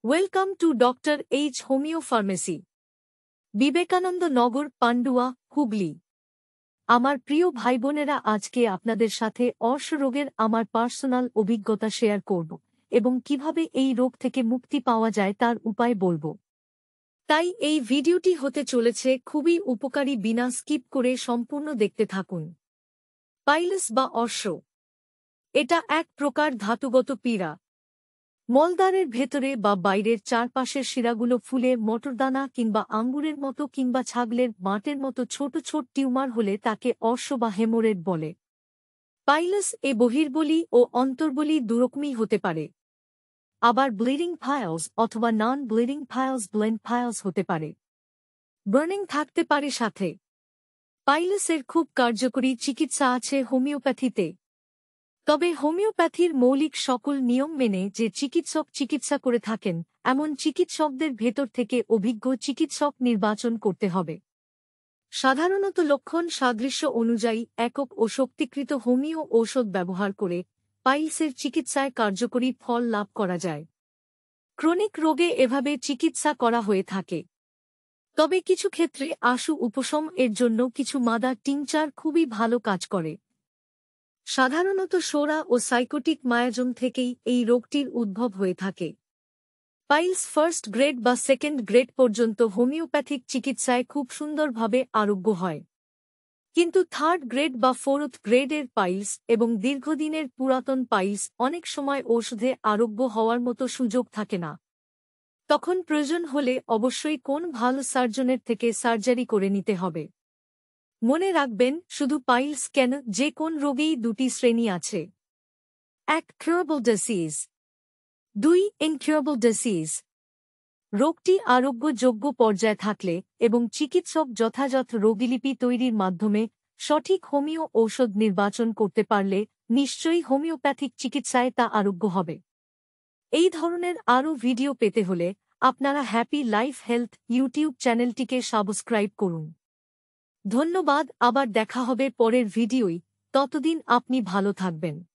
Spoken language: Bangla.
Welcome to doctor H homeo pharmacy, Vivekananda Nagar, Pandua, Hooghly. আমার প্রিয় ভাইবোনেরা, আজকে আপনাদের সাথে অর্শ রোগের আমার পার্সোনাল অভিজ্ঞতা শেয়ার করব এবং কিভাবে এই রোগ থেকে মুক্তি পাওয়া যায় তার উপায় বলবো। তাই এই ভিডিওটি হতে চলেছে খুবই উপকারী, বিনা স্কিপ করে সম্পূর্ণ দেখতে থাকুন। পাইলস বা অর্শ, এটা এক প্রকার ধাতুগত পীড়া। মলদ্বারের ভেতরে বা বাইরের চারপাশের শিরাগুলো ফুলে মটরদানা কিংবা আঙ্গুরের মতো কিংবা ছাগলের মাটের মতো ছোট ছোট টিউমার হলে তাকে অর্শ বা হেমোরেড বলে। পাইলস এ বহির্বলি ও অন্তর্বলি দুরকমই হতে পারে। আবার ব্লিডিং পাইলস অথবা নন ব্লিডিং পাইলস, ব্লেন্ড পাইলস হতে পারে। বার্নিং থাকতে পারে সাথে। পাইলসের খুব কার্যকরী চিকিৎসা আছে হোমিওপ্যাথিতে। তবে হোমিওপ্যাথির মৌলিক সকল নিয়ম মেনে যে চিকিৎসক চিকিৎসা করে থাকেন, এমন চিকিৎসকদের ভেতর থেকে অভিজ্ঞ চিকিৎসক নির্বাচন করতে হবে। সাধারণত লক্ষণ সাদৃশ্য অনুযায়ী একক ও শক্তিকৃত হোমিও ঔষধ ব্যবহার করে পাইলসের চিকিৎসায় কার্যকরী ফল লাভ করা যায়। ক্রনিক রোগে এভাবে চিকিৎসা করা হয়ে থাকে। তবে কিছু ক্ষেত্রে আশু উপশম এর জন্য কিছু মাদা টিংচার খুবই ভালো কাজ করে। সাধারণত সোরা ও সাইকোটিক মায়াজম থেকেই এই রোগটির উদ্ভব হয়ে থাকে। পাইলস ফার্স্ট গ্রেড বা সেকেন্ড গ্রেড পর্যন্ত হোমিওপ্যাথিক চিকিৎসায় খুব সুন্দরভাবে আরোগ্য হয়। কিন্তু থার্ড গ্রেড বা ফোর্থ গ্রেডের পাইলস এবং দীর্ঘদিনের পুরাতন পাইলস অনেক সময় ঔষধে আরোগ্য হওয়ার মতো সুযোগ থাকে না। তখন প্রয়োজন হলে অবশ্যই কোন ভালো সার্জনের থেকে সার্জারি করে নিতে হবে। মনে রাখবেন, শুধু পাইলস কেন, যে কোন রোগেই দুটি শ্রেণী আছে। 1. Curable disease. 2. Incurable disease. রোগটি আরোগ্যযোগ্য পর্যায়ে থাকলে এবং চিকিৎসক যথাযথ রোগীলিপি তৈরির মাধ্যমে সঠিক হোমিও ঔষধ নির্বাচন করতে পারলে নিশ্চয়ই হোমিওপ্যাথিক চিকিৎসায় তা আরোগ্য হবে। এই ধরনের আরও ভিডিও পেতে হলে আপনারা হ্যাপি লাইফ হেলথ ইউটিউব চ্যানেলটিকে সাবস্ক্রাইব করুন। ধন্যবাদ, আবার দেখা হবে পরের ভিডিওয়। ততদিন আপনি ভালো থাকবেন।